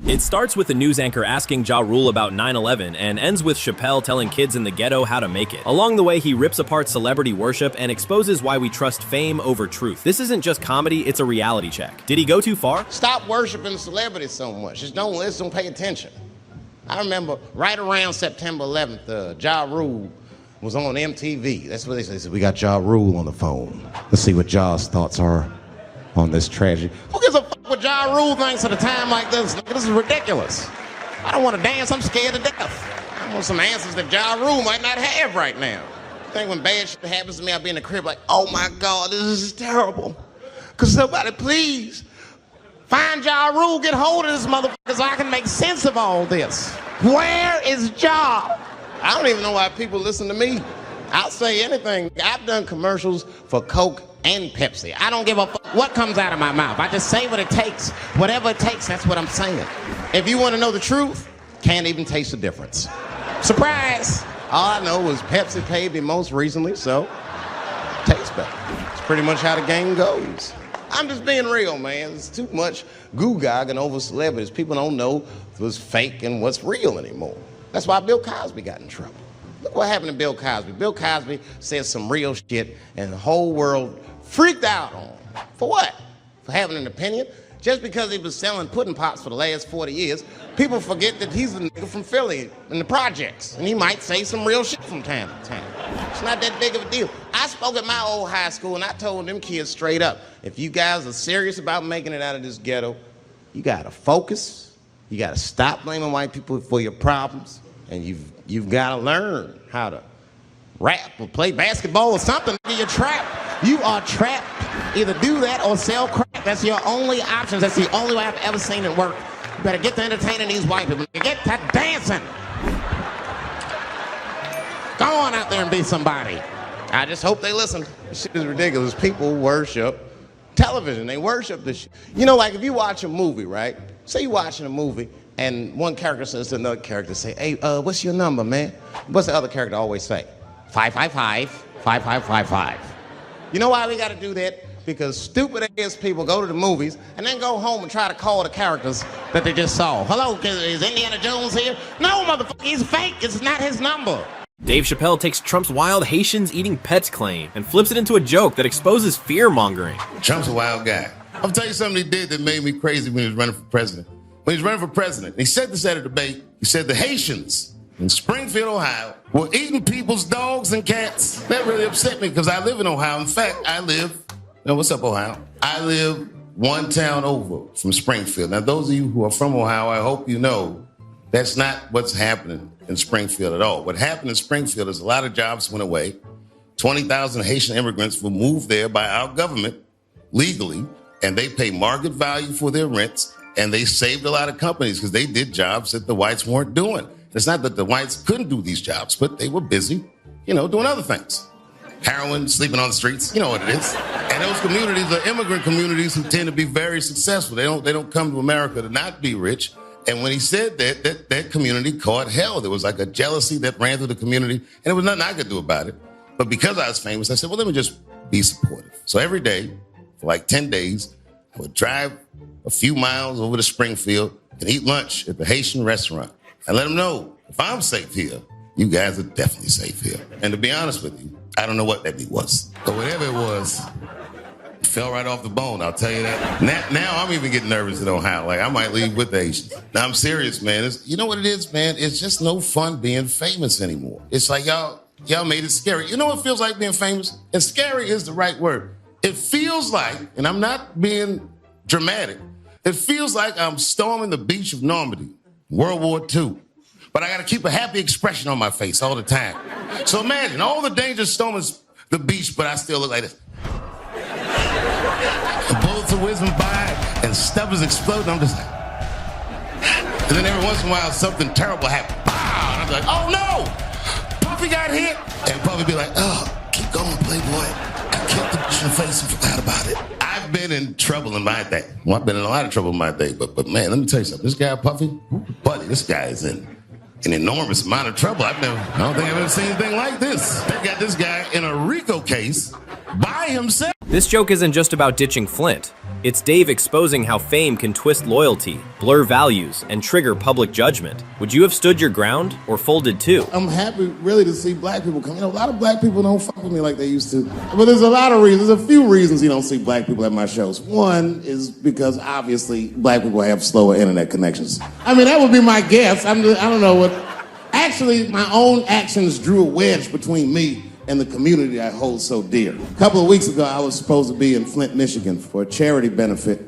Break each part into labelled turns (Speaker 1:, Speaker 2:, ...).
Speaker 1: It starts with the news anchor asking Ja Rule about 9/11 and ends with Chappelle telling kids in the ghetto how to make it. Along the way, he rips apart celebrity worship and exposes why we trust fame over truth. This isn't just comedy, it's a reality check. Did he go too far?
Speaker 2: Stop worshiping celebrities so much. Just don't listen, don't pay attention. I remember right around September 11th, Ja Rule was on MTV. That's what they said. We got Ja Rule on the phone. Let's see what Ja's thoughts are on this tragedy. Who gives a fuck what Ja Rule thinks at a time like this? This is ridiculous. I don't want to dance. I'm scared to death. I want some answers that Ja Rule might not have right now. I think when bad shit happens to me, I'll be in the crib like, oh my God, this is terrible. Could somebody please find Ja Rule, get hold of this motherfucker so I can make sense of all this. Where is Ja? I don't even know why people listen to me. I'll say anything. I've done commercials for Coke and Pepsi. I don't give a fuck what comes out of my mouth. I just say what it takes. Whatever it takes, that's what I'm saying. If you want to know the truth, can't even taste the difference. Surprise! All I know is Pepsi paid me most recently, so tastes better. It's pretty much how the game goes. I'm just being real, man. There's too much goo-gagging over celebrities. People don't know what's fake and what's real anymore. That's why Bill Cosby got in trouble. Look what happened to Bill Cosby. Bill Cosby said some real shit and the whole world freaked out on him. For what? For having an opinion? Just because he was selling pudding pops for the last 40 years, people forget that he's a nigga from Philly in the projects, and he might say some real shit from time to time. It's not that big of a deal. I spoke at my old high school, and I told them kids straight up, if you guys are serious about making it out of this ghetto, you gotta focus, you gotta stop blaming white people for your problems, and you've gotta learn how to rap or play basketball or something. You're trapped. You are trapped. Either do that or sell crack. That's your only options. That's the only way I've ever seen it work. You better get to entertaining these white people. Get to dancing. Go on out there and be somebody. I just hope they listen. This shit is ridiculous. People worship television. They worship this shit. You know, like if you watch a movie, right? Say you're watching a movie and one character says to another character, say, hey, what's your number, man? What's the other character always say? 555, 5555. You know why we gotta do that? Because stupid ass people go to the movies and then go home and try to call the characters that they just saw. Hello, is Indiana Jones here? No, motherfucker, he's fake. It's not his number.
Speaker 1: Dave Chappelle takes Trump's wild Haitians eating pets claim and flips it into a joke that exposes fear-mongering.
Speaker 3: Trump's a wild guy. I'll tell you something he did that made me crazy when he was running for president. When he was running for president, he said this at a debate. He said the Haitians in Springfield, Ohio, were eating people's dogs and cats. That really upset me because I live in Ohio. In fact, what's up, Ohio? I live one town over from Springfield. Now, those of you who are from Ohio, I hope you know that's not what's happening in Springfield at all. What happened in Springfield is a lot of jobs went away. 20,000 Haitian immigrants were moved there by our government legally, and they pay market value for their rents, and they saved a lot of companies because they did jobs that the whites weren't doing. It's not that the whites couldn't do these jobs, but they were busy, doing other things. Heroin, sleeping on the streets, you know what it is. And those communities are immigrant communities who tend to be very successful. They don't come to America to not be rich. And when he said that community caught hell. There was like a jealousy that ran through the community, and there was nothing I could do about it. But because I was famous, I said, well, let me just be supportive. So every day, for like 10 days, I would drive a few miles over to Springfield and eat lunch at the Haitian restaurant. And let them know, if I'm safe here, you guys are definitely safe here. And to be honest with you, I don't know what that was. But whatever it was, it fell right off the bone, I'll tell you that. Now I'm even getting nervous in Ohio. Like, I might leave with the Haitians. Now, I'm serious, man. You know what it is, man? It's just no fun being famous anymore. It's like y'all made it scary. You know what it feels like being famous? And scary is the right word. It feels like, and I'm not being dramatic, it feels like I'm storming the beach of Normandy, World War II. But I got to keep a happy expression on my face all the time. So imagine all the danger storming the beach, but I still look like this. The bullets are whizzing by and stuff is exploding. I'm just like, and then every once in a while something terrible happens. Pow! And I'm like, oh no! Puffy got hit. And Puffy be like, oh, keep going, Playboy. I kicked the bitch in the face and forgot about it. I've been in trouble in my day. Well, I've been in a lot of trouble in my day, but man, let me tell you something. This guy, Puffy, buddy, this guy is in an enormous amount of trouble. I don't think I've ever seen anything like this. They got this guy in a RICO case by himself.
Speaker 1: This joke isn't just about ditching Flint. It's Dave exposing how fame can twist loyalty, blur values, and trigger public judgment. Would you have stood your ground or folded too?
Speaker 3: I'm happy really to see black people come. You know, a lot of black people don't fuck with me like they used to. But there's a lot of reasons. There's a few reasons you don't see black people at my shows. One is because obviously black people have slower internet connections. I mean, that would be my guess. I don't know what. Actually, my own actions drew a wedge between me and the community I hold so dear. A couple of weeks ago, I was supposed to be in Flint, Michigan for a charity benefit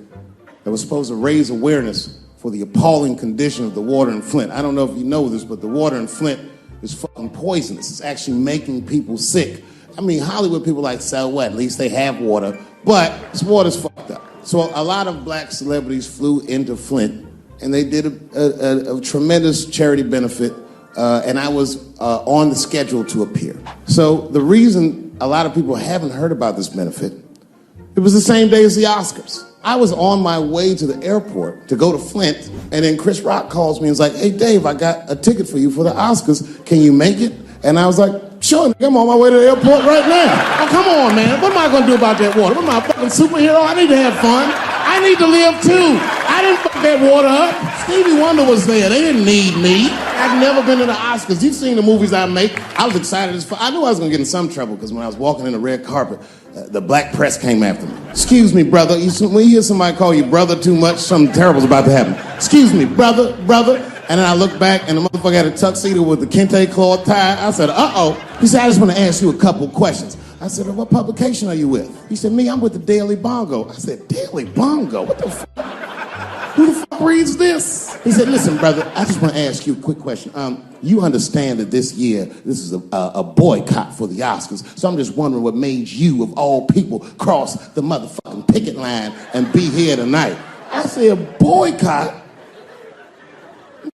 Speaker 3: that was supposed to raise awareness for the appalling condition of the water in Flint. I don't know if you know this, but the water in Flint is fucking poisonous. It's actually making people sick. I mean, Hollywood people like, so what? At least they have water. But this water's fucked up. So a lot of black celebrities flew into Flint, and they did a tremendous charity benefit. And I was on the schedule to appear. So the reason a lot of people haven't heard about this benefit, it was the same day as the Oscars. I was on my way to the airport to go to Flint, and then Chris Rock calls me and is like, hey, Dave, I got a ticket for you for the Oscars. Can you make it? And I was like, sure, I'm on my way to the airport right now. Oh, come on, man. What am I going to do about that water? What am I, a fucking superhero? I need to have fun. I need to live, too. I didn't fuck that water up. Stevie Wonder was there. They didn't need me. I've never been to the Oscars. You've seen the movies I make. I was excited as fuck. I knew I was going to get in some trouble because when I was walking in the red carpet, the black press came after me. Excuse me, brother. When you hear somebody call you brother too much, something terrible's about to happen. Excuse me, brother. And then I looked back, and the motherfucker had a tuxedo with the kente cloth tie. I said, uh-oh. He said, I just want to ask you a couple questions. I said, what publication are you with? He said, me, I'm with the Daily Bongo. I said, Daily Bongo? What the fuck? Who the fuck reads this? He said, listen, brother, I just want to ask you a quick question. You understand that this year, this is a boycott for the Oscars, so I'm just wondering what made you, of all people, cross the motherfucking picket line and be here tonight. I said, boycott?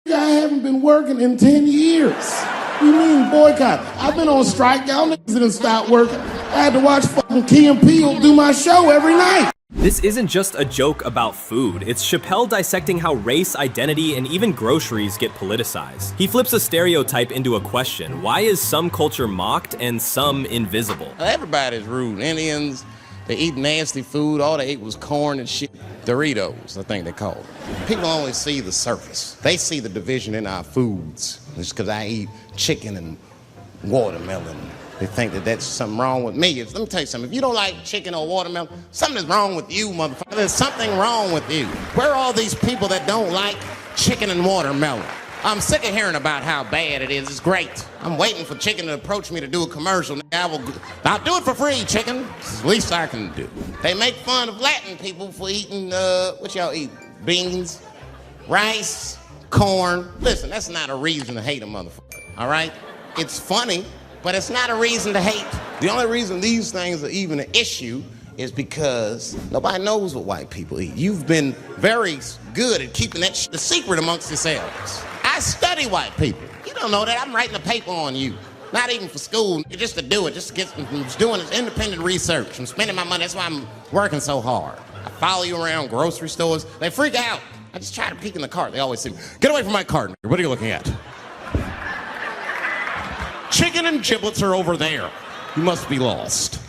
Speaker 3: I haven't been working in 10 years. What do you mean boycott? I've been on strike. Y'all niggas didn't stop working. I had to watch fucking Key and Peele do my show every night.
Speaker 1: This isn't just a joke about food. It's Chappelle dissecting how race, identity, and even groceries get politicized. He flips a stereotype into a question. Why is some culture mocked and some invisible?
Speaker 2: Everybody's rude. Indians, they eat nasty food. All they ate was corn and shit. Doritos, I think they call it. People only see the surface. They see the division in our foods. It's because I eat chicken and watermelon. They think that that's something wrong with me. Let me tell you something. If you don't like chicken or watermelon, something is wrong with you, motherfucker. There's something wrong with you. Where are all these people that don't like chicken and watermelon? I'm sick of hearing about how bad it is. It's great. I'm waiting for chicken to approach me to do a commercial. I'll do it for free, chicken. It's the least I can do. They make fun of Latin people for eating, what y'all eat? Beans, rice, corn. Listen, that's not a reason to hate a motherfucker, all right? It's funny, but it's not a reason to hate. The only reason these things are even an issue is because nobody knows what white people eat. You've been very good at keeping that shit a secret amongst yourselves. I study white people. You don't know that. I'm writing a paper on you. Not even for school, just to do it, just to get, I'm just doing this independent research. I'm spending my money, that's why I'm working so hard. I follow you around grocery stores. They freak out. I just try to peek in the cart. They always say, get away from my cart. What are you looking at? Chicken and giblets are over there. You must be lost.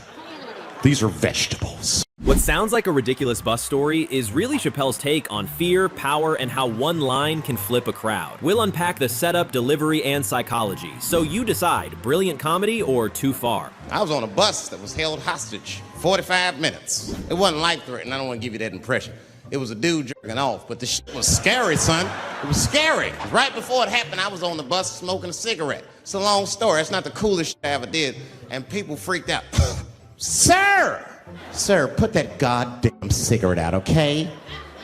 Speaker 2: These are vegetables.
Speaker 1: What sounds like a ridiculous bus story is really Chappelle's take on fear, power, and how one line can flip a crowd. We'll unpack the setup, delivery, and psychology. So you decide, brilliant comedy or too far.
Speaker 2: I was on a bus that was held hostage 45 minutes. It wasn't life-threatening. I don't want to give you that impression. It was a dude jerking off, but the shit was scary, son. It was scary. Right before it happened, I was on the bus smoking a cigarette. It's a long story. It's not the coolest shit I ever did. And people freaked out. Sir! Sir, put that goddamn cigarette out, okay?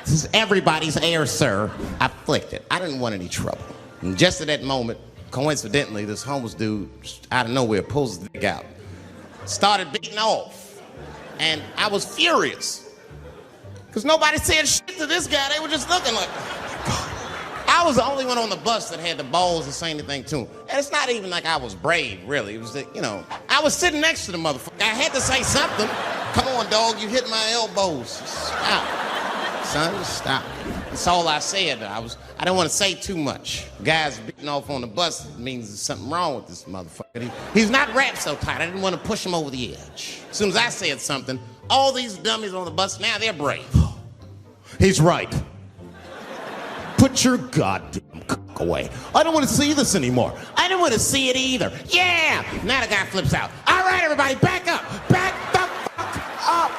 Speaker 2: This is everybody's air, sir. I flicked it. I didn't want any trouble. And just at that moment, coincidentally, this homeless dude, out of nowhere, pulls his dick out. Started beating off. And I was furious. Because nobody said shit to this guy. They were just looking like, oh my God. I was the only one on the bus that had the balls to say anything to him. And it's not even like I was brave, really. It was that, you know, I was sitting next to the motherfucker. I had to say something. Come on, dog, you hit my elbows. Stop. Son, stop. That's all I said. I didn't want to say too much. Guys beating off on the bus means there's something wrong with this motherfucker. He's not wrapped so tight. I didn't want to push him over the edge. As soon as I said something, All these dummies on the bus, now they're brave.
Speaker 4: He's right. Put your goddamn cock away. I don't want to see this anymore.
Speaker 2: I don't want to see it either. Yeah! Now the guy flips out. All right, everybody, back up. Back the fuck up.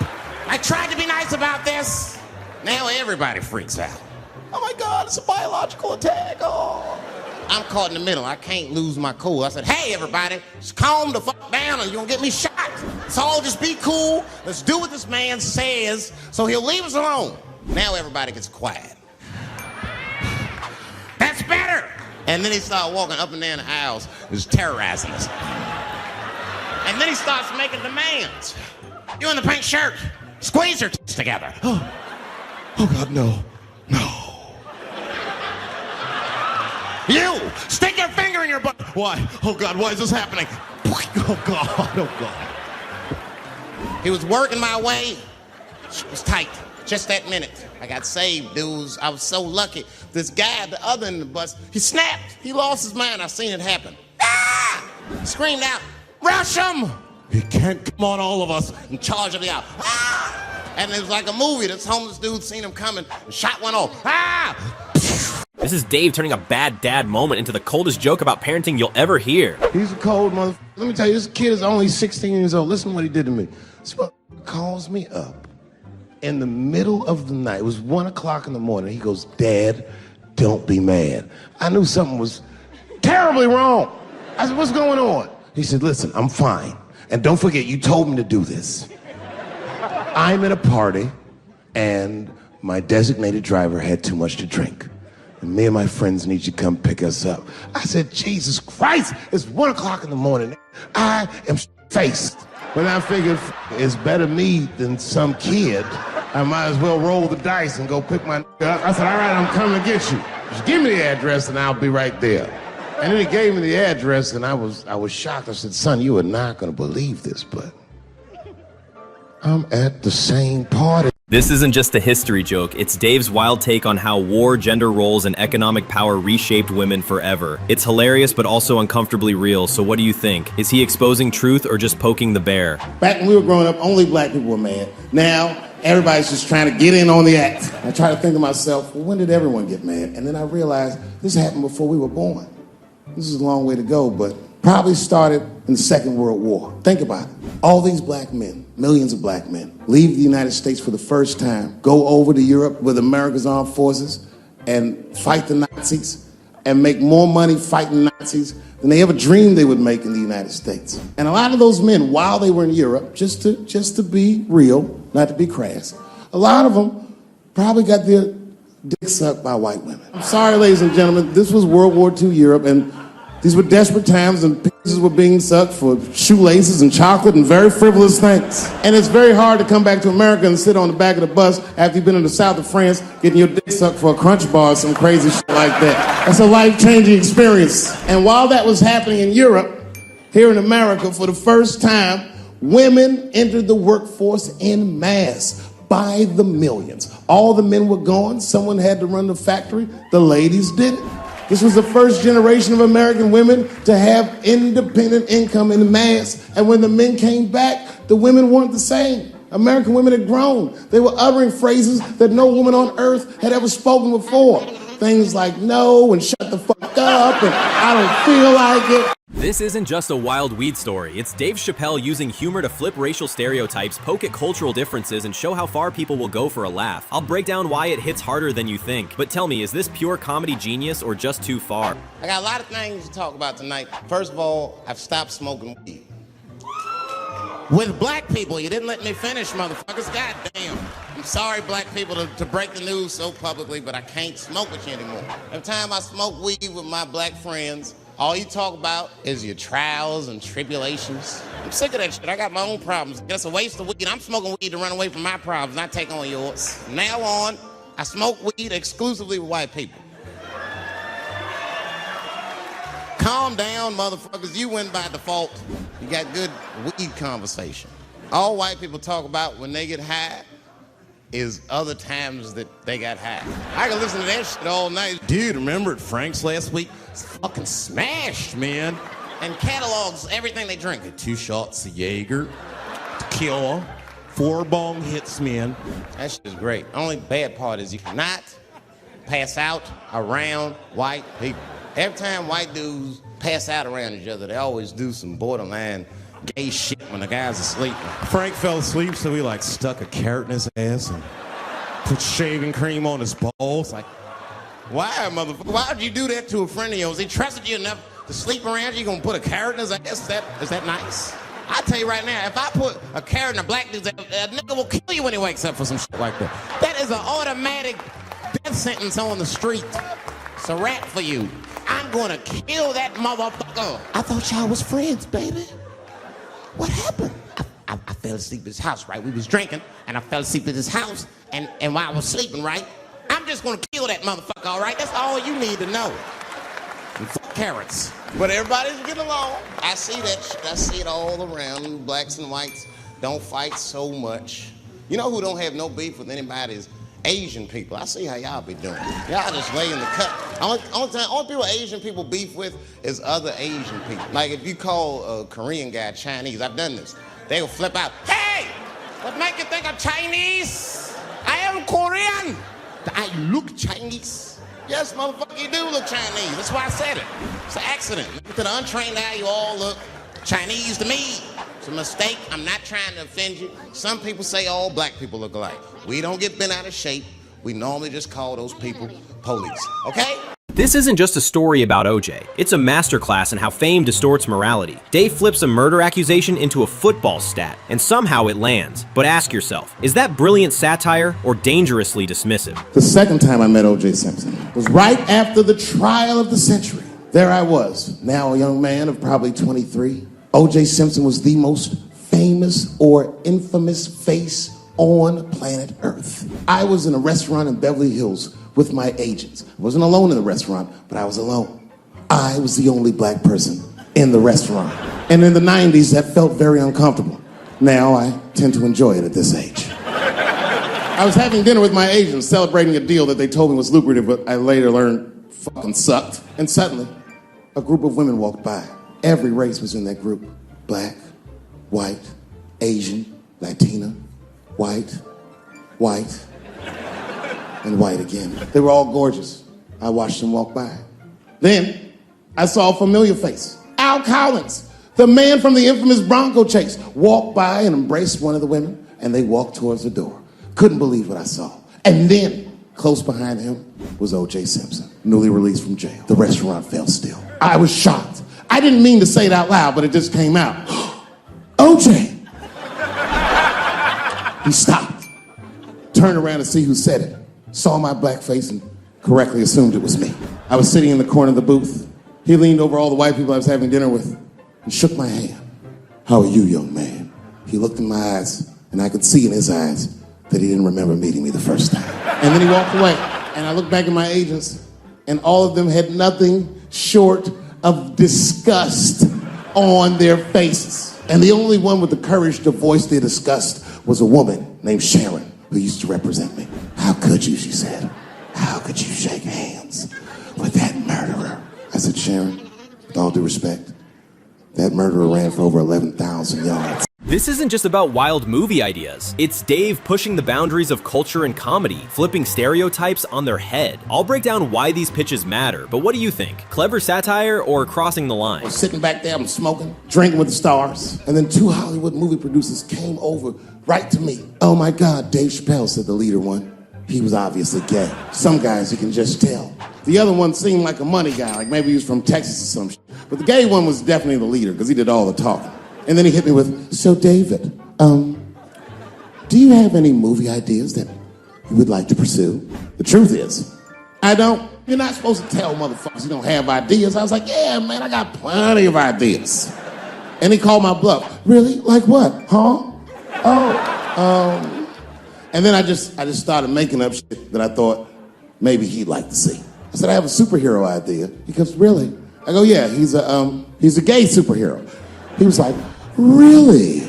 Speaker 2: I tried to be nice about this. Now everybody freaks out.
Speaker 4: Oh my God, it's a biological attack. Oh.
Speaker 2: I'm caught in the middle. I can't lose my cool. I said, hey, everybody, just calm the fuck down or you're gonna get me shot. So all just be cool. Let's do what this man says so he'll leave us alone. Now everybody gets quiet. That's better. And then he started walking up and down the aisles, just terrorizing us. And then he starts making demands. You in the pink shirt, squeeze your tits together.
Speaker 4: Oh God, no. No.
Speaker 2: You, stick your finger in your butt.
Speaker 4: Why? Oh God, why is this happening? Oh God, oh God.
Speaker 2: He was working my way. It was tight. Just that minute. I got saved, dudes. I was so lucky. This guy at the other end of the bus, he snapped. He lost his mind. I seen it happen. Ah! He screamed out, rush him!
Speaker 4: He can't come on all of us.
Speaker 2: And charged him out. Ah! And it was like a movie. This homeless dude seen him coming and shot one off. Ah!
Speaker 1: This is Dave turning a bad dad moment into the coldest joke about parenting you'll ever hear.
Speaker 2: He's a cold motherfucker. Let me tell you, this kid is only 16 years old. Listen to what he did to me. This motherfucker calls me up in the middle of the night. It was 1 o'clock in the morning. He goes, Dad, don't be mad. I knew something was terribly wrong. I said, what's going on? He said, listen, I'm fine. And don't forget, you told me to do this. I'm at a party, and my designated driver had too much to drink. And me and my friends need you to come pick us up. I said, Jesus Christ, it's 1 o'clock in the morning. I am faced. But I figured it's better me than some kid. I might as well roll the dice and go pick my up. I said, all right, I'm coming to get you. Just give me the address and I'll be right there. And then he gave me the address and I was shocked. I said, son, you are not going to believe this, but I'm at the same party.
Speaker 1: This isn't just a history joke, it's Dave's wild take on how war, gender roles, and economic power reshaped women forever. It's hilarious but also uncomfortably real, so what do you think? Is he exposing truth or just poking the bear?
Speaker 2: Back when we were growing up, only black people were mad. Now, everybody's just trying to get in on the act. I try to think to myself, well, when did everyone get mad? And then I realized this happened before we were born. This is a long way to go, but probably started in the Second World War. Think about it. All these black men, millions of black men, leave the United States for the first time, go over to Europe with America's armed forces and fight the Nazis and make more money fighting Nazis than they ever dreamed they would make in the United States. And a lot of those men, while they were in Europe, just to be real, not to be crass, a lot of them probably got their dick sucked by white women. I'm sorry, ladies and gentlemen, this was World War II Europe, and these were desperate times, and penises were being sucked for shoelaces and chocolate and very frivolous things. And it's very hard to come back to America and sit on the back of the bus after you've been in the south of France getting your dick sucked for a Crunch Bar or some crazy shit like that. That's a life-changing experience. And while that was happening in Europe, here in America, for the first time, women entered the workforce en masse by the millions. All the men were gone. Someone had to run the factory. The ladies did it. This was the first generation of American women to have independent income in mass. And when the men came back, the women weren't the same. American women had grown. They were uttering phrases that no woman on earth had ever spoken before. Things like no and shut the fuck up and I don't feel like it.
Speaker 1: This isn't just a wild weed story. It's Dave Chappelle using humor to flip racial stereotypes, poke at cultural differences, and show how far people will go for a laugh. I'll break down why it hits harder than you think. But tell me, is this pure comedy genius or just too far?
Speaker 2: I got a lot of things to talk about tonight. First of all, I've stopped smoking weed. With black people, you didn't let me finish, motherfuckers. God damn. I'm sorry, black people, to break the news so publicly, but I can't smoke with you anymore. Every time I smoke weed with my black friends, all you talk about is your trials and tribulations. I'm sick of that shit. I got my own problems. That's a waste of weed. I'm smoking weed to run away from my problems, not take on yours. From now on, I smoke weed exclusively with white people. Calm down, motherfuckers. You win by default. You got good weed conversation. All white people talk about when they get high is other times that they got high. I can listen to that shit all night.
Speaker 4: Dude, remember at Frank's last week? It's fucking smashed, man.
Speaker 2: And catalogs everything they drink.
Speaker 4: 2 shots of Jaeger, tequila, 4 bong hits, man.
Speaker 2: That shit is great. Only bad part is you cannot pass out around white people. Every time white dudes pass out around each other, they always do some borderline gay shit when the guys are asleep.
Speaker 4: Frank fell asleep, so he like stuck a carrot in his ass and put shaving cream on his balls.
Speaker 2: Like, why, motherfucker? Why would you do that to a friend of yours? He trusted you enough to sleep around you. You gonna put a carrot in his ass? Is that nice? I tell you right now, if I put a carrot in a black dude's ass, a nigga will kill you when he wakes up for some shit like that. That is an automatic death sentence on the street. It's a rap for you. I'm gonna kill that motherfucker. I thought y'all was friends, baby. What happened? I fell asleep at his house, right? We was drinking, and I fell asleep at his house, and while I was sleeping, right? I'm just gonna kill that motherfucker, all right? That's all you need to know. And fuck carrots. But everybody's getting along. I see that shit. I see it all around. Blacks and whites don't fight so much. You know who don't have no beef with anybody is Asian people. I see how y'all be doing. Y'all just lay in the cut. Only people Asian people beef with is other Asian people. Like if you call a Korean guy Chinese, I've done this. They will flip out. Hey, what make you think I'm Chinese? I am Korean. I look Chinese. Yes, motherfucker, you do look Chinese. That's why I said it. It's an accident. To the untrained eye, you all look Chinese to me. It's a mistake. I'm not trying to offend you. Some people say all black people look alike. We don't get bent out of shape. We normally just call those people police, okay?
Speaker 1: This isn't just a story about OJ. It's a masterclass in how fame distorts morality. Dave flips a murder accusation into a football stat, and somehow it lands. But ask yourself, is that brilliant satire or dangerously dismissive?
Speaker 3: The second time I met O.J. Simpson was right after the trial of the century. There I was, now a young man of probably 23. O.J. Simpson was the most famous or infamous face on planet Earth. I was in a restaurant in Beverly Hills with my agents. I wasn't alone in the restaurant, but I was alone. I was the only black person in the restaurant. And in the 90s, that felt very uncomfortable. Now I tend to enjoy it at this age. I was having dinner with my agents, celebrating a deal that they told me was lucrative, but I later learned fucking sucked. And suddenly, a group of women walked by. Every race was in that group. Black, white, Asian, Latina, white, and white again. They were all gorgeous. I watched them walk by. Then, I saw a familiar face. Al Collins, the man from the infamous Bronco chase, walked by and embraced one of the women, and they walked towards the door. Couldn't believe what I saw. And then, close behind him, was O.J. Simpson, newly released from jail. The restaurant fell still. I was shocked. I didn't mean to say it out loud, but it just came out. O.J. He stopped, turned around to see who said it, saw my black face and correctly assumed it was me. I was sitting in the corner of the booth. He leaned over all the white people I was having dinner with and shook my hand. How are you, young man? He looked in my eyes, and I could see in his eyes that he didn't remember meeting me the first time. And then he walked away, and I looked back at my agents, and all of them had nothing short of disgust on their faces. And the only one with the courage to voice their disgust was a woman named Sharon, who used to represent me. How could you, she said. How could you shake hands with that murderer? I said, Sharon, with all due respect, that murderer ran for over 11,000 yards.
Speaker 1: This isn't just about wild movie ideas. It's Dave pushing the boundaries of culture and comedy, flipping stereotypes on their head. I'll break down why these pitches matter, but what do you think? Clever satire or crossing the line?
Speaker 3: I was sitting back there, I'm smoking, drinking with the stars, and then 2 Hollywood movie producers came over right to me. Oh my God, Dave Chappelle, said the leader one. He was obviously gay. Some guys you can just tell. The other one seemed like a money guy, like maybe he was from Texas or some shit. But the gay one was definitely the leader, because he did all the talking. And then he hit me with, so David, do you have any movie ideas that you would like to pursue? The truth is, I don't. You're not supposed to tell motherfuckers you don't have ideas. I was like, yeah, man, I got plenty of ideas. And he called my bluff. Really? Like what? Huh? And then I just started making up shit that I thought maybe he'd like to see. I said, I have a superhero idea. He goes, really? I go, yeah, he's a gay superhero. He was like, really?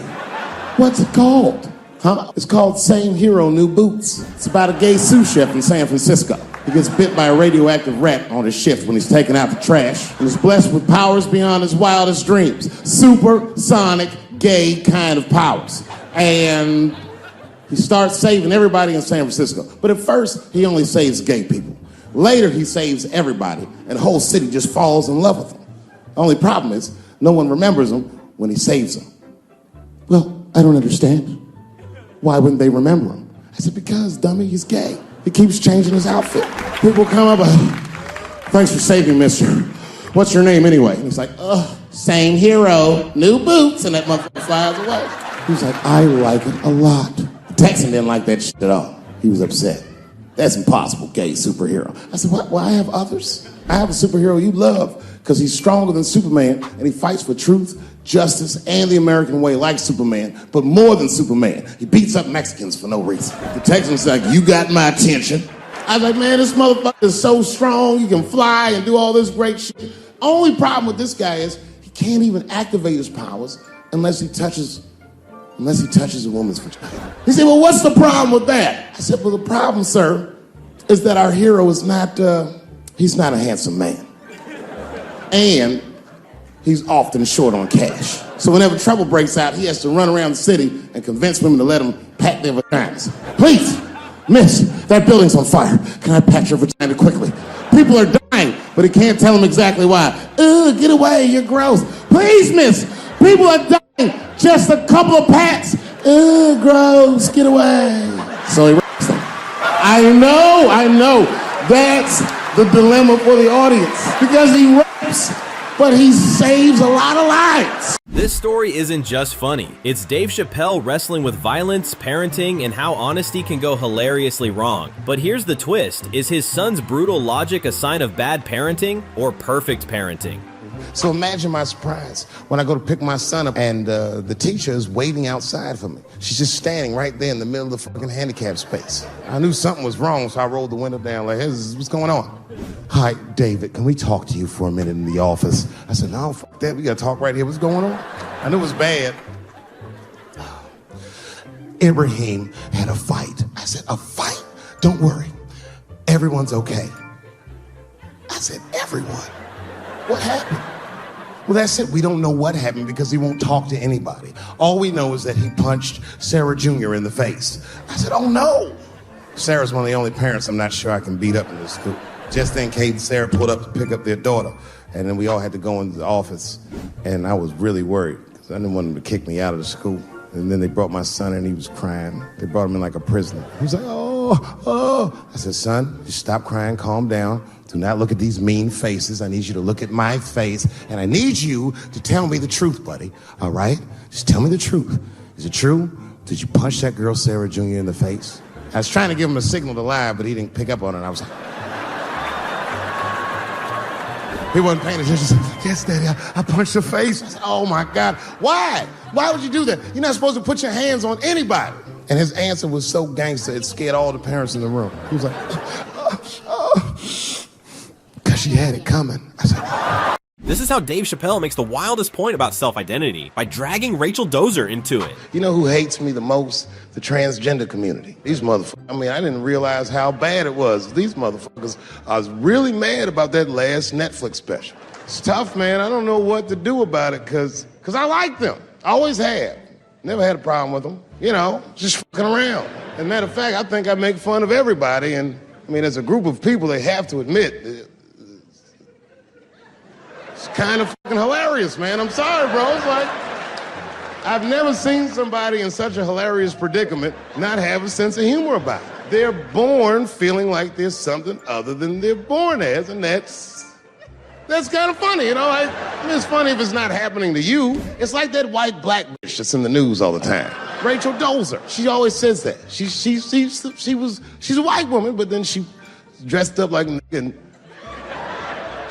Speaker 3: What's it called? Huh? It's called Same Hero, New Boots. It's about a gay sous chef in San Francisco. He gets bit by a radioactive rat on his shift when he's taking out the trash and is blessed with powers beyond his wildest dreams. Supersonic, gay kind of powers. And He starts saving everybody in San Francisco. But at first, he only saves gay people. Later, he saves everybody, and the whole city just falls in love with him. The only problem is, no one remembers him when he saves them. Well, I don't understand. Why wouldn't they remember him? I said, because, dummy, he's gay. He keeps changing his outfit. People come up, thanks for saving, mister. What's your name anyway? And he's like, same hero, new boots, and that motherfucker flies away. He's like, I like it a lot. The Texan didn't like that shit at all. He was upset. That's impossible, gay superhero. I said, what? Well, I have others. I have a superhero you love because he's stronger than Superman and he fights for truth, justice, and the American way like Superman, but more than Superman. He beats up Mexicans for no reason. The Texan's like, you got my attention. I was like, man, this motherfucker is so strong. He can fly and do all this great shit. Only problem with this guy is he can't even activate his powers unless he touches a woman's vagina. He said, well, what's the problem with that? I said, well, the problem, sir, is that our hero is not, he's not a handsome man. And he's often short on cash. So whenever trouble breaks out, he has to run around the city and convince women to let him pat their vaginas. Please, miss, that building's on fire. Can I pat your vagina quickly? People are dying, but he can't tell them exactly why. Get away, you're gross. Please, miss, people are dying. Just a couple of pats. Gross, get away. So he rapes them. I know. That's the dilemma for the audience. Because he rapes, but he saves a lot of lives.
Speaker 1: This story isn't just funny. It's Dave Chappelle wrestling with violence, parenting, and how honesty can go hilariously wrong. But here's the twist. Is his son's brutal logic a sign of bad parenting or perfect parenting?
Speaker 2: So imagine my surprise when I go to pick my son up and the teacher is waiting outside for me. She's just standing right there in the middle of the fucking handicap space. I knew something was wrong, so I rolled the window down like, hey, what's going on? Hi, David, can we talk to you for a minute in the office? I said, no, fuck that, we gotta talk right here. What's going on? I knew it was bad. Ibrahim had a fight. I said, a fight? Don't worry, everyone's okay. I said, everyone? What happened? Well, that's it. We don't know what happened because he won't talk to anybody. All we know is that he punched Sarah Jr. in the face. I said, oh no. Sarah's one of the only parents I'm not sure I can beat up in this school. Just in case Sarah pulled up to pick up their daughter. And then we all had to go into the office. And I was really worried because I didn't want them to kick me out of the school. And then they brought my son in, he was crying. They brought him in like a prisoner. He was like, oh. I said, son, just stop crying, calm down. Do not look at these mean faces. I need you to look at my face. And I need you to tell me the truth, buddy. All right? Just tell me the truth. Is it true? Did you punch that girl, Sarah Jr., in the face? I was trying to give him a signal to lie, but he didn't pick up on it. I was like... He wasn't paying attention. He said, yes, Daddy, I punched her face. I said, oh, my God. Why? Why would you do that? You're not supposed to put your hands on anybody. And his answer was so gangster, it scared all the parents in the room. He was like, because she had it coming. I said,
Speaker 1: This is how Dave Chappelle makes the wildest point about self-identity, by dragging Rachel Dozer into it.
Speaker 2: you know who hates me the most? The transgender community. These motherfuckers. I mean, I didn't realize how bad it was. These motherfuckers, I was really mad about that last Netflix special. It's tough, man. I don't know what to do about it because I like them. I always have. Never had a problem with them. You know, just fucking around. As a matter of fact, I think I make fun of everybody. And, I mean, as a group of people, they have to admit, it's kind of fucking hilarious, man. I'm sorry, bro. It's like, I've never seen somebody in such a hilarious predicament not have a sense of humor about it. They're born feeling like there's something other than they're born as, and that's kind of funny, you know? I mean, it's funny if it's not happening to you. It's like that white black bitch that's in the news all the time. Rachel Dozer. She always says that. She's a white woman, but then she dressed up like a nigga and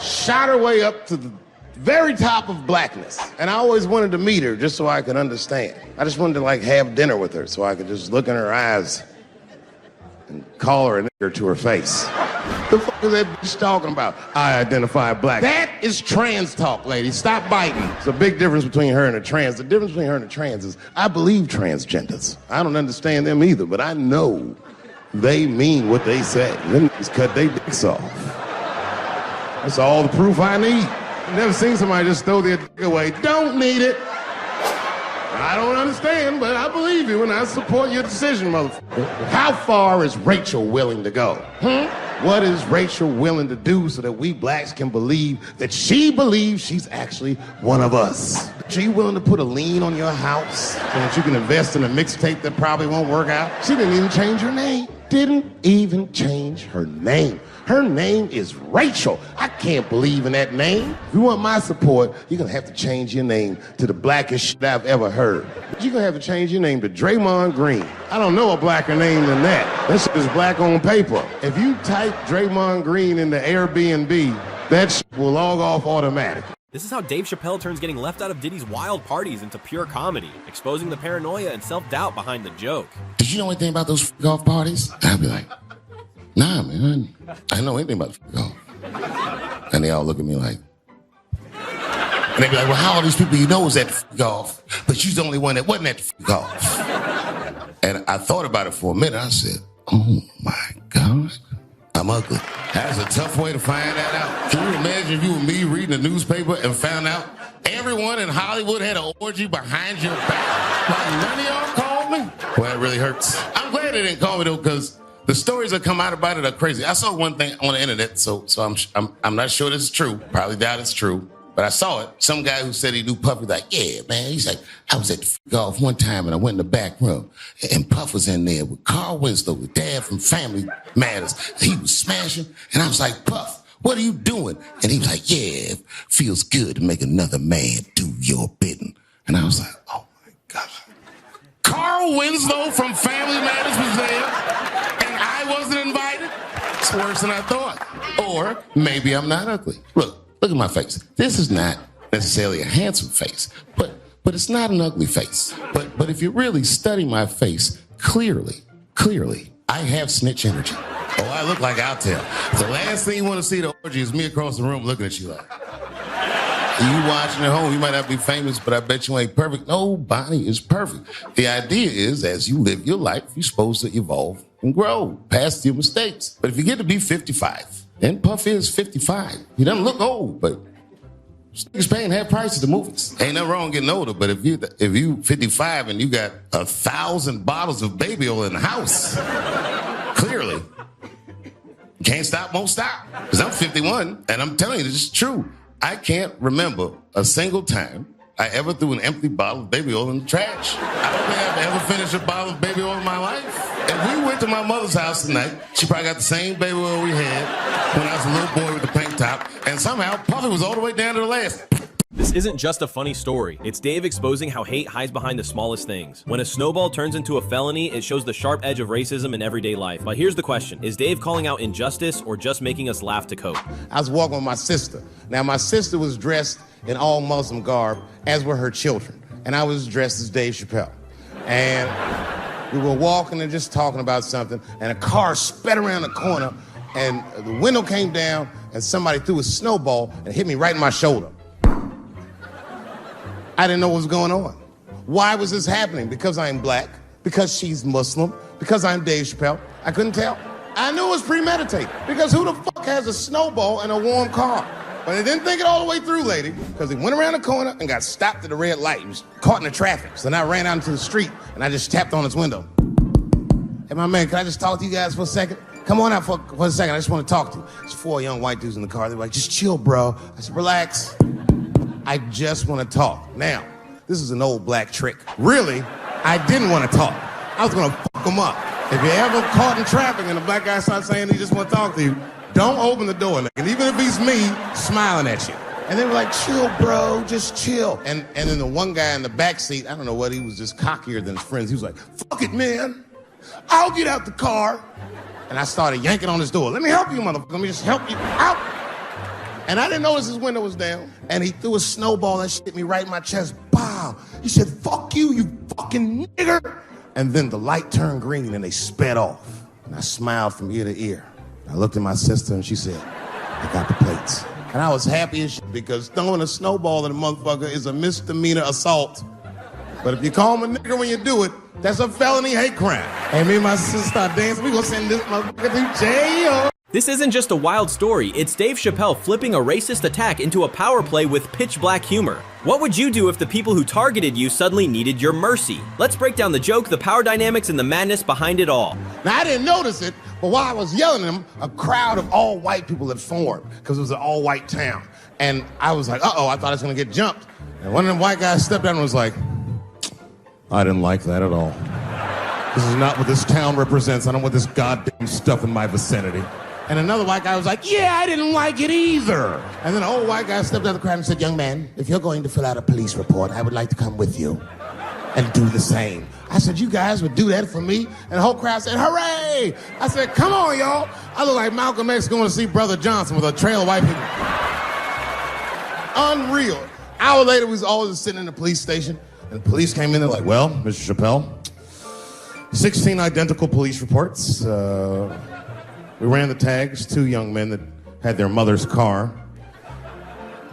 Speaker 2: shot her way up to the very top of blackness. And I always wanted to meet her just so I could understand. I just wanted to like have dinner with her so I could just look in her eyes and call her a nigger to her face. The fuck is that bitch talking about? I identify black. That is trans talk, lady. Stop biting. It's a big difference between her and a trans. The difference between her and a trans is I believe transgenders. I don't understand them either, but I know they mean what they say. Them niggas cut their dicks off. That's all the proof I need. I've never seen somebody just throw their dick away. Don't need it.
Speaker 3: I don't understand, but I believe you and I support your decision, motherfucker.
Speaker 2: How far is Rachel willing to go? What is Rachel willing to do so that we blacks can believe that she believes she's actually one of us? Are you willing to put a lien on your house so that you can invest in a mixtape that probably won't work out? She didn't even change her name. Didn't even change her name. Her name is Rachel. I can't believe in that name. If you want my support, you're gonna have to change your name to the blackest shit I've ever heard. You're gonna have to change your name to Draymond Green. I don't know a blacker name than that. That shit is black on paper. If you type Draymond Green into Airbnb, that shit will log off automatically.
Speaker 1: This is how Dave Chappelle turns getting left out of Diddy's wild parties into pure comedy, exposing the paranoia and self-doubt behind the joke.
Speaker 3: Did you know anything about those golf parties? I'd be like, nah, man, I didn't know anything about golf. And they all look at me like, and they be like, well, how all these people you know was at golf, but you're the only one that wasn't at golf. And I thought about it for a minute. I said, oh my God, I'm ugly. That's a tough way to find that out. Can you imagine if you were me reading the newspaper and found out everyone in Hollywood had an orgy behind your back? Like none of y'all called me? Well, it really hurts. I'm glad they didn't call me though, because the stories that come out about it are crazy. I saw one thing on the internet, so I'm not sure this is true. Probably doubt it's true. But I saw it. Some guy who said he knew Puff was like, yeah, man. He's like, I was at the golf one time and I went in the back room and Puff was in there with Carl Winslow, with Dad from Family Matters. He was smashing. And I was like, Puff, what are you doing? And he was like, yeah, it feels good to make another man do your bidding. And I was like, oh my God. Carl Winslow from Family Matters was there and I wasn't invited? It's worse than I thought. Or maybe I'm not ugly. Look at my face. This is not necessarily a handsome face, but it's not an ugly face. But if you really study my face clearly, I have snitch energy. Oh, I look like I'll tell. The last thing you want to see the orgy is me across the room looking at you like, you watching at home, you might not be famous, but I bet you ain't perfect. Nobody is perfect. The idea is, as you live your life, you're supposed to evolve and grow past your mistakes. But if you get to be 55, and Puff is 55. He doesn't look old, but niggas paying half price at the movies. Ain't nothing wrong getting older, but if you 55 and you got 1,000 bottles of baby oil in the house, clearly, can't stop, won't stop. Because I'm 51, and I'm telling you, this is true. I can't remember a single time I ever threw an empty bottle of baby oil in the trash. I don't think I've ever finished a bottle of baby oil in my life. If we went to my mother's house tonight, she probably got the same baby oil we had when I was a little boy with the pink top, and somehow Puffy was all the way down to the last.
Speaker 1: This isn't just a funny story. It's Dave exposing how hate hides behind the smallest things. When a snowball turns into a felony, it shows the sharp edge of racism in everyday life. But here's the question. Is Dave calling out injustice or just making us laugh to cope?
Speaker 2: I was walking with my sister. Now, my sister was dressed in all Muslim garb, as were her children. And I was dressed as Dave Chappelle. And we were walking and just talking about something, and a car sped around the corner, and the window came down, and somebody threw a snowball and hit me right in my shoulder. I didn't know what was going on. Why was this happening? Because I'm black, because she's Muslim, because I'm Dave Chappelle. I couldn't tell. I knew it was premeditated, because who the fuck has a snowball in a warm car? But I didn't think it all the way through, lady, because he went around the corner and got stopped at the red light. He was caught in the traffic. So then I ran out into the street, and I just tapped on his window. Hey, my man, can I just talk to you guys for a second? Come on out for a second. I just want to talk to you. There's 4 young white dudes in the car. They were like, just chill, bro. I said, relax. I just want to talk. Now, this is an old black trick. Really, I didn't want to talk. I was going to fuck them up. If you're ever caught in traffic and the black guy starts saying he just want to talk to you, don't open the door. And even if he's me, smiling at you. And they were like, chill, bro, just chill. And then the one guy in the back seat, I don't know what, he was just cockier than his friends. He was like, fuck it, man. I'll get out the car. And I started yanking on his door. Let me help you, motherfucker. Let me just help you out. And I didn't notice his window was down. And he threw a snowball that hit me right in my chest. Pow. He said, fuck you, you fucking nigger. And then the light turned green and they sped off. And I smiled from ear to ear. I looked at my sister and she said, I got the plates. And I was happy as shit because throwing a snowball at a motherfucker is a misdemeanor assault. But if you call him a nigger when you do it, that's a felony hate crime. And me and my sister start dancing. We gonna send this motherfucker to jail.
Speaker 1: This isn't just a wild story, it's Dave Chappelle flipping a racist attack into a power play with pitch black humor. What would you do if the people who targeted you suddenly needed your mercy? Let's break down the joke, the power dynamics, and the madness behind it all.
Speaker 2: Now, I didn't notice it, but while I was yelling at him, a crowd of all white people had formed because it was an all-white town. And I was like, uh-oh, I thought I was going to get jumped. And one of them white guys stepped down and was like,
Speaker 4: I didn't like that at all. This is not what this town represents. I don't want this goddamn stuff in my vicinity.
Speaker 2: and another white guy was like, yeah, I didn't like it either. And then an old white guy stepped out of the crowd and said, young man, if you're going to fill out a police report, I would like to come with you and do the same. I said, you guys would do that for me? And the whole crowd said, hooray! I said, come on, y'all. I look like Malcolm X going to see Brother Johnson with a trail of white people. Unreal. Hour later, we was all just sitting in the police station, and the police came in, they're like, well, Mr. Chappelle, 16 identical police reports. We ran the tags, 2 young men that had their mother's car.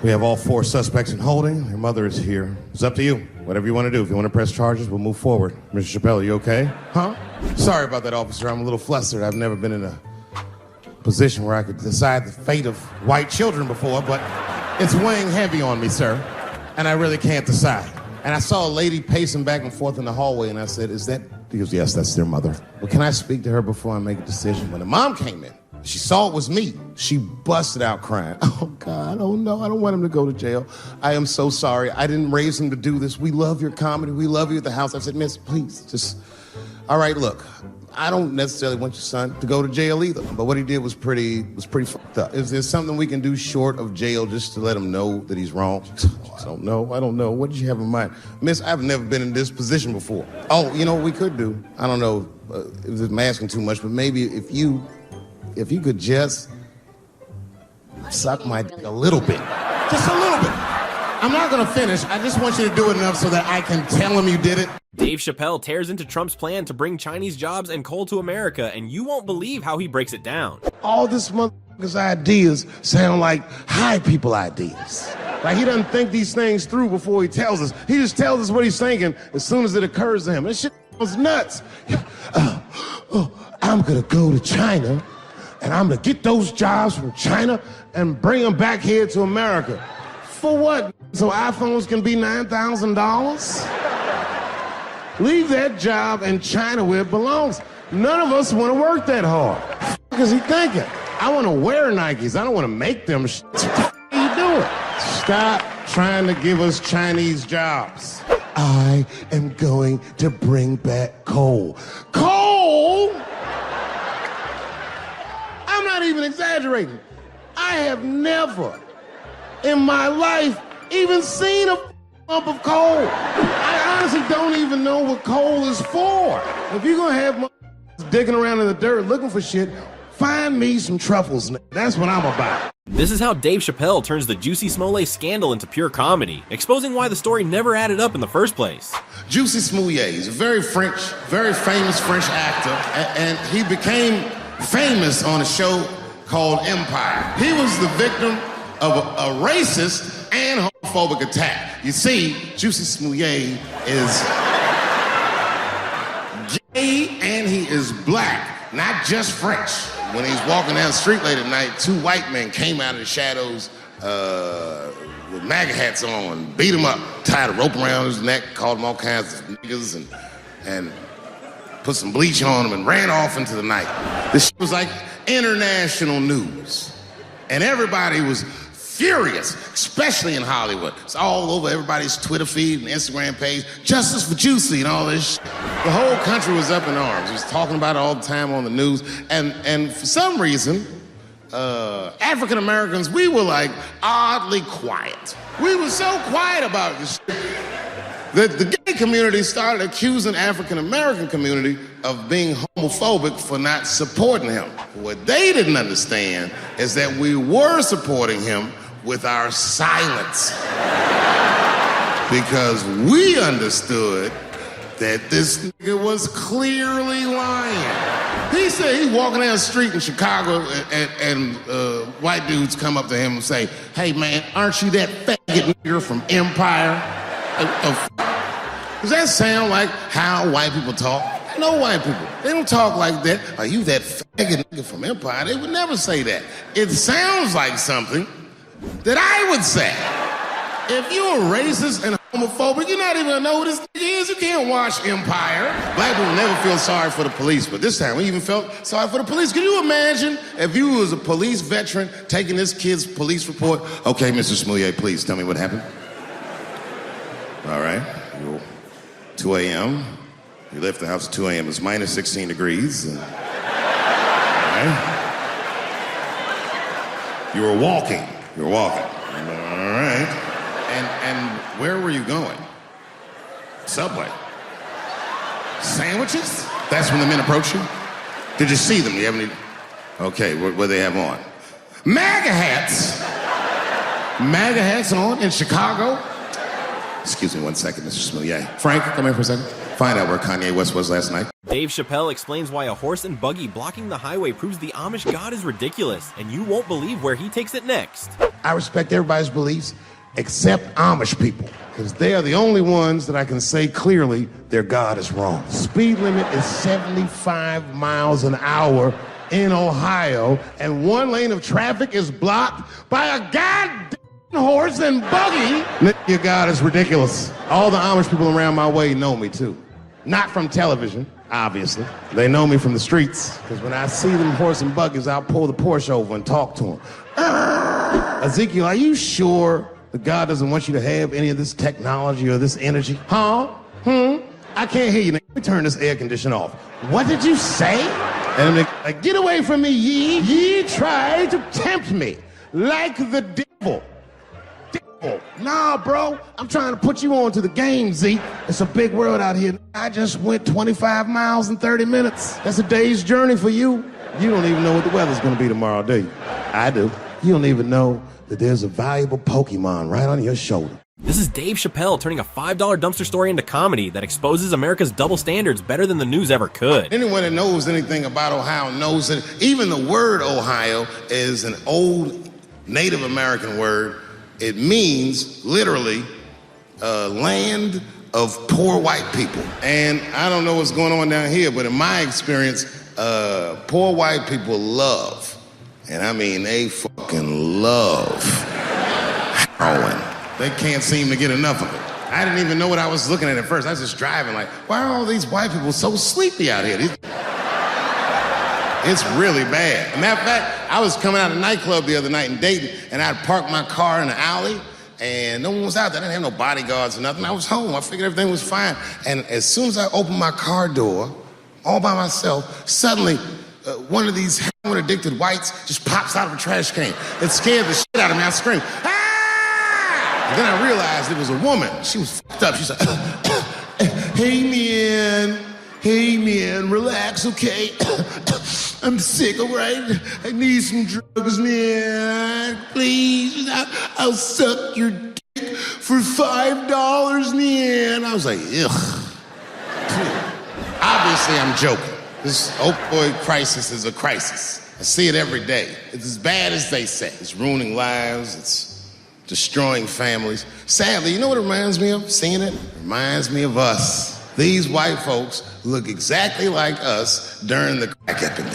Speaker 2: We have all 4 suspects in holding. Their mother is here. It's up to you. Whatever you want to do. If you want to press charges, we'll move forward. Mr. Chappelle, are you okay? Huh? Sorry about that, officer. I'm a little flustered. I've never been in a position where I could decide the fate of white children before, but it's weighing heavy on me, sir. And I really can't decide. And I saw a lady pacing back and forth in the hallway, and I said, is that... He goes, yes, that's their mother. Well, can I speak to her before I make a decision? When the mom came in, she saw it was me. She busted out crying. Oh, God, oh, no, I don't want him to go to jail. I am so sorry. I didn't raise him to do this. We love your comedy. We love you at the house. I said, miss, please, just... All right, look, I don't necessarily want your son to go to jail either, but what he did was pretty fucked up. Is there something we can do short of jail just to let him know that he's wrong? I don't know. What did you have in mind? Miss, I've never been in this position before. Oh, you know what we could do? I don't know if I'm asking too much, but maybe if you could just suck my dick a little bit. Just a little bit. I'm not gonna finish. I just want you to do it enough so that I can tell him you did it.
Speaker 1: Dave Chappelle tears into Trump's plan to bring Chinese jobs and coal to America, and you won't believe how he breaks it down.
Speaker 2: All this motherfucker's ideas sound like high people ideas. Like he doesn't think these things through before he tells us. He just tells us what he's thinking as soon as it occurs to him. This shit was nuts. I'm gonna go to China, and I'm gonna get those jobs from China and bring them back here to America. For what? So iPhones can be $9,000? Leave that job in China where it belongs. None of us want to work that hard. What is he thinking? I want to wear Nikes. I don't want to make them. What are you doing? Stop trying to give us Chinese jobs. I am going to bring back coal. Coal? I'm not even exaggerating. I have never in my life even seen a lump of coal. I honestly don't even know what coal is for. If you're gonna have digging around in the dirt looking for shit, find me some truffles. That's what I'm about.
Speaker 1: This is how Dave Chappelle turns the Juicy Smollett scandal into pure comedy, exposing why the story never added up in the first place.
Speaker 3: Juicy Smollett is a very famous French actor, and he became famous on a show called Empire. He was the victim of a racist and homophobic attack. You see, Juicy Smollett is gay and he is black, not just French. When he's walking down the street late at night, 2 white men came out of the shadows with MAGA hats on, beat him up, tied a rope around his neck, called him all kinds of niggas, and put some bleach on him and ran off into the night. This was like international news. And everybody was furious, especially in Hollywood. It's all over everybody's Twitter feed and Instagram page. Justice for Juicy and all this shit. The whole country was up in arms. It was talking about it all the time on the news. And for some reason, African Americans, we were like oddly quiet. We were so quiet about this shit that the gay community started accusing African American community of being homophobic for not supporting him. What they didn't understand is that we were supporting him with our silence. Because we understood that this nigga was clearly lying. He said he's walking down the street in Chicago and white dudes come up to him and say, hey man, aren't you that faggot nigger from Empire? Does that sound like how white people talk? No white people. They don't talk like that. Are you that faggot nigga from Empire? They would never say that. It sounds like something that I would say. If you're racist and homophobic, you're not even gonna know who this nigga is. You can't watch Empire. Black people never feel sorry for the police, but this time we even felt sorry for the police. Can you imagine if you was a police veteran taking this kid's police report? Okay, Mr. Smoulier, please tell me what happened. All right, 2 a.m. You left the house at 2 a.m. It's minus 16 degrees. All right. You were walking. All right. And where were you going? Subway. Sandwiches? That's when the men approached you? Did you see them? Do you have any? Okay, what do they have on? MAGA hats. MAGA hats on in Chicago. Excuse me 1 second, Mr. Smoulier. Frank, come here for a second. Find out where Kanye West was last night.
Speaker 1: Dave Chappelle explains why a horse and buggy blocking the highway proves the Amish God is ridiculous, and you won't believe where he takes it next.
Speaker 2: I respect everybody's beliefs except Amish people, because they are the only ones that I can say clearly their God is wrong. Speed limit is 75 miles an hour in Ohio, and one lane of traffic is blocked by a goddamn horse and buggy. Your God is ridiculous. All the Amish people around my way know me too. Not from television, obviously. They know me from the streets, because when I see them horse and buggies, I'll pull the Porsche over and talk to them. Ezekiel, are you sure that God doesn't want you to have any of this technology or this energy? Huh? I can't hear you. Let me turn this air conditioner off. What did you say? And I'm like, get away from me, ye. Ye try to tempt me like the devil. Nah, bro, I'm trying to put you on to the game, Z. It's a big world out here. I just went 25 miles in 30 minutes. That's a day's journey for you. You don't even know what the weather's gonna be tomorrow, do you? I do. You don't even know that there's a valuable Pokemon right on your shoulder.
Speaker 1: This is Dave Chappelle turning a $5 dumpster story into comedy that exposes America's double standards better than the news ever could.
Speaker 3: Anyone that knows anything about Ohio knows that even the word Ohio is an old Native American word. It means, literally, land of poor white people. And I don't know what's going on down here, but in my experience, poor white people love, and I mean they fucking love heroin. They can't seem to get enough of it. I didn't even know what I was looking at first. I was just driving like, why are all these white people so sleepy out here? It's really bad. As a matter of fact, I was coming out of a nightclub the other night in Dayton, and I'd parked my car in the alley, and no one was out there. I didn't have no bodyguards or nothing. I was home. I figured everything was fine. And as soon as I opened my car door, all by myself, suddenly one of these heroin-addicted whites just pops out of a trash can. It scared the shit out of me. I screamed, ah! And then I realized it was a woman. She was fucked up. She's like, hey man, relax, okay? I'm sick, all right? I need some drugs, man. Please, I'll suck your dick for $5, man. I was like, ugh. Obviously, I'm joking. This opioid crisis is a crisis. I see it every day. It's as bad as they say. It's ruining lives. It's destroying families. Sadly, you know what it reminds me of? Seeing it? It reminds me of us. These white folks look exactly like us during the crack epidemic.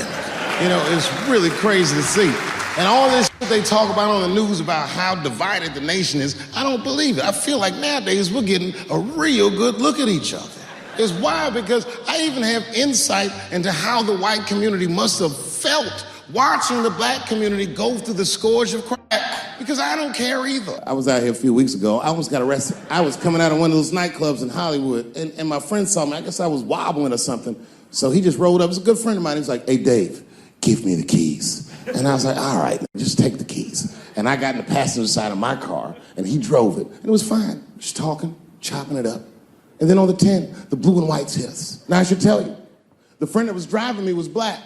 Speaker 3: You know, it's really crazy to see. And all this shit they talk about on the news about how divided the nation is, I don't believe it. I feel like nowadays we're getting a real good look at each other. It's wild because I even have insight into how the white community must have felt watching the black community go through the scourge of crack, because I don't care either. I was out here a few weeks ago. I almost got arrested. I was coming out of one of those nightclubs in Hollywood, and my friend saw me. I guess I was wobbling or something. So he just rolled up. It was a good friend of mine. He was like, hey, Dave, give me the keys. And I was like, all right, just take the keys. And I got in the passenger side of my car, and he drove it. And it was fine. Just talking, chopping it up. And then on the 10, the blue and whites hit us. Now, I should tell you, the friend that was driving me was black,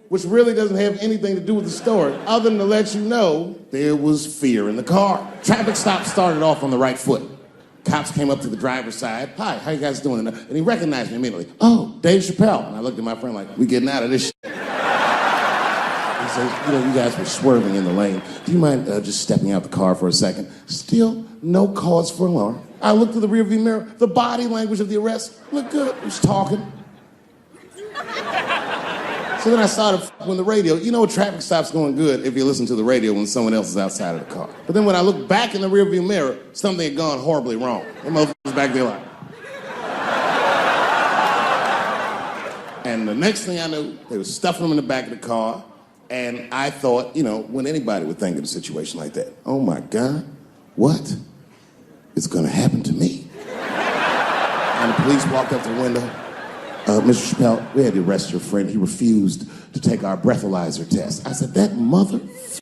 Speaker 3: which really doesn't have anything to do with the story, other than to let you know there was fear in the car. Traffic stop started off on the right foot. Cops came up to the driver's side. Hi, how you guys doing? And he recognized me immediately. Oh, Dave Chappelle. And I looked at my friend like, we getting out of this shit. He says, you know, you guys were swerving in the lane. Do you mind just stepping out the car for a second? Still no cause for alarm. I looked through the rearview mirror. The body language of the arrest looked good. He was talking. So then I started with the radio. You know, traffic stops going good if you listen to the radio when someone else is outside of the car. But then when I looked back in the rearview mirror, something had gone horribly wrong. The motherfuckers back there like. And the next thing I knew, they were stuffing them in the back of the car. And I thought, you know, when anybody would think of a situation like that, oh my God, what is gonna happen to me? And the police walked up to the window. Mr. Chappelle, we had to arrest your friend. He refused to take our breathalyzer test. I said, that motherfucker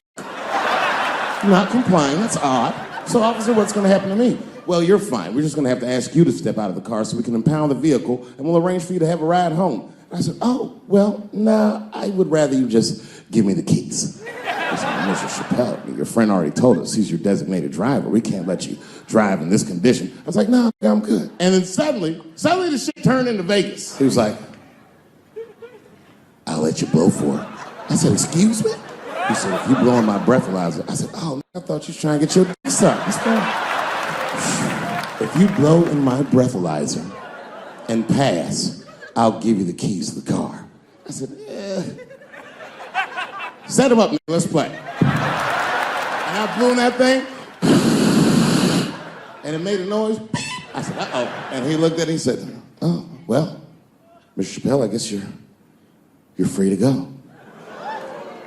Speaker 3: not complying, that's odd. So officer, what's gonna happen to me? Well, you're fine. We're just gonna have to ask you to step out of the car so we can impound the vehicle and we'll arrange for you to have a ride home. I said, oh, well, nah, I would rather you just give me the keys. I said, Mr. Chappelle, your friend already told us he's your designated driver. We can't let you drive in this condition. I was like, no, I'm good. And then suddenly the shit turned into Vegas. He was like, I'll let you blow for it. I said, excuse me? He said, if you blow in my breathalyzer. I said, oh, I thought you was trying to get your dick sucked. If you blow in my breathalyzer and pass, I'll give you the keys to the car. I said, set him up, let's play. And I blew in that thing, and it made a noise. I said, uh-oh. And he looked at it and he said, oh, well, Mr. Chappelle, I guess you're free to go.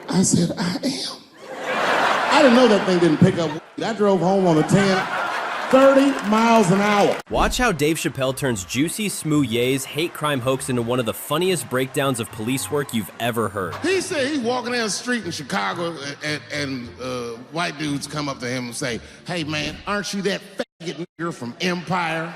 Speaker 3: I said, I am. I didn't know that thing didn't pick up. I drove home on the 30 miles an hour.
Speaker 1: Watch how Dave Chappelle turns juicy smooth-yays hate crime hoax into one of the funniest breakdowns of police work you've ever heard.
Speaker 3: He said he's walking down the street in Chicago and white dudes come up to him and say, hey man, aren't you that faggot nigger from Empire?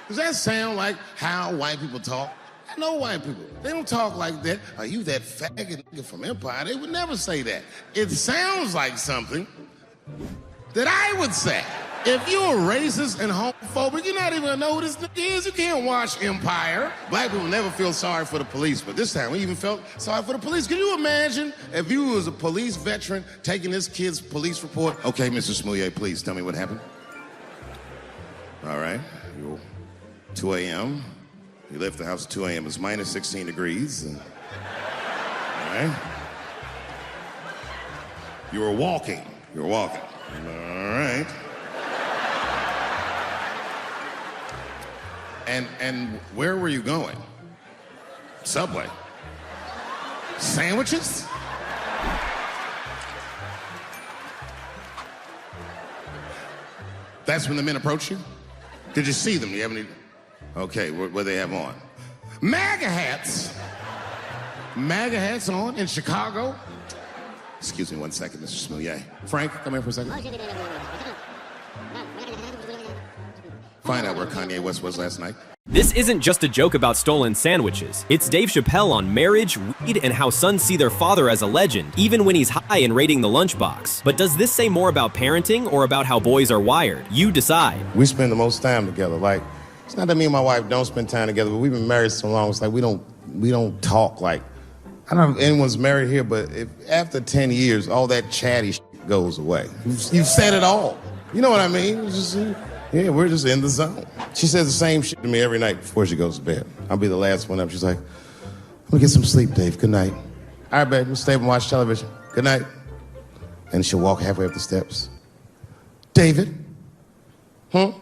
Speaker 3: Does that sound like how white people talk? I know white people. They don't talk like that. Are you that faggot nigger from Empire? They would never say that. It sounds like something that I would say. If you're racist and homophobic, you're not even gonna know who this nigga is. You can't watch Empire. Black people never feel sorry for the police, but this time we even felt sorry for the police. Can you imagine if you was a police veteran taking this kid's police report? Okay, Mr. Smouye, please tell me what happened. All right, 2 a.m. You left the house at 2 a.m. It's minus 16 degrees. All right. You were walking. All right. And where were you going? Subway. Sandwiches? That's when the men approached you? Did you see them? Do you have any? Okay, what they have on? MAGA hats. MAGA hats on in Chicago. Excuse me one second, Mr. Smouye. Frank, come here for a second. Find out where Kanye West was last night.
Speaker 1: This isn't just a joke about stolen sandwiches. It's Dave Chappelle on marriage, weed, and how sons see their father as a legend, even when he's high and raiding the lunchbox. But does this say more about parenting or about how boys are wired? You decide.
Speaker 3: We spend the most time together. Like, it's not that me and my wife don't spend time together, but we've been married so long, it's like we don't talk like. I don't know if anyone's married here, but if after 10 years, all that chatty shit goes away. You've said it all. You know what I mean? It's just, yeah, we're just in the zone. She says the same shit to me every night before she goes to bed. I'll be the last one up. She's like, I'm gonna get some sleep, Dave. Good night. All right, babe, we'll stay up and watch television. Good night. And she'll walk halfway up the steps. David? Huh?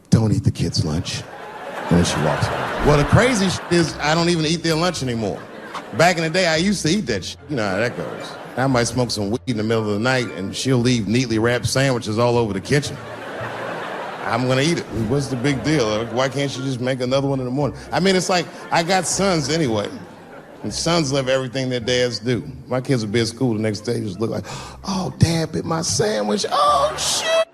Speaker 3: Don't eat the kids' lunch. And then she walks away. Well, the crazy shit is I don't even eat their lunch anymore. Back in the day, I used to eat that shit. You know how that goes. I might smoke some weed in the middle of the night and she'll leave neatly wrapped sandwiches all over the kitchen. I'm gonna eat it. What's the big deal? Why can't you just make another one in the morning? I mean, it's like, I got sons anyway. And sons love everything their dads do. My kids would be at school the next day, just look like, oh, Dad bit my sandwich. Oh, shit.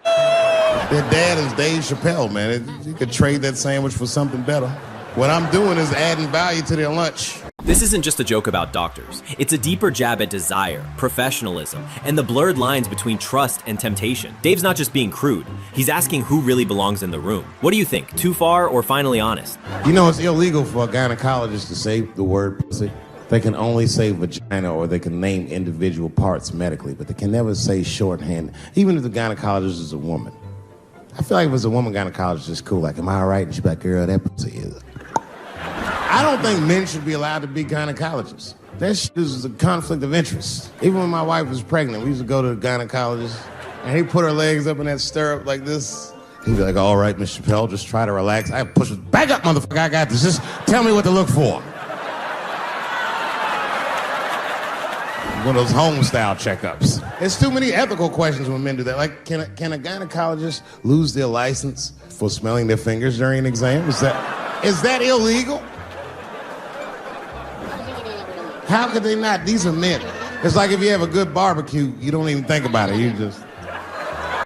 Speaker 3: Their dad is Dave Chappelle, man. You could trade that sandwich for something better. What I'm doing is adding value to their lunch.
Speaker 1: This isn't just a joke about doctors. It's a deeper jab at desire, professionalism, and the blurred lines between trust and temptation. Dave's not just being crude. He's asking who really belongs in the room. What do you think? Too far or finally honest?
Speaker 2: You know, it's illegal for a gynecologist to say the word pussy. They can only say vagina or they can name individual parts medically, but they can never say shorthand, even if the gynecologist is a woman. I feel like if it's a woman gynecologist, it's cool. Like, am I all right? And she'd be like, girl, that pussy is. I don't think men should be allowed to be gynecologists. That shit is a conflict of interest. Even when my wife was pregnant, we used to go to the gynecologist, and he'd put her legs up in that stirrup like this. He'd be like, all right, Miss Chappelle, just try to relax. I push it, back up, motherfucker, I got this. Just tell me what to look for. One of those home-style checkups. There's too many ethical questions when men do that. Like, can a gynecologist lose their license for smelling their fingers during an exam? Is that illegal? How could they not? These are men. It's like if you have a good barbecue, you don't even think about it. You just...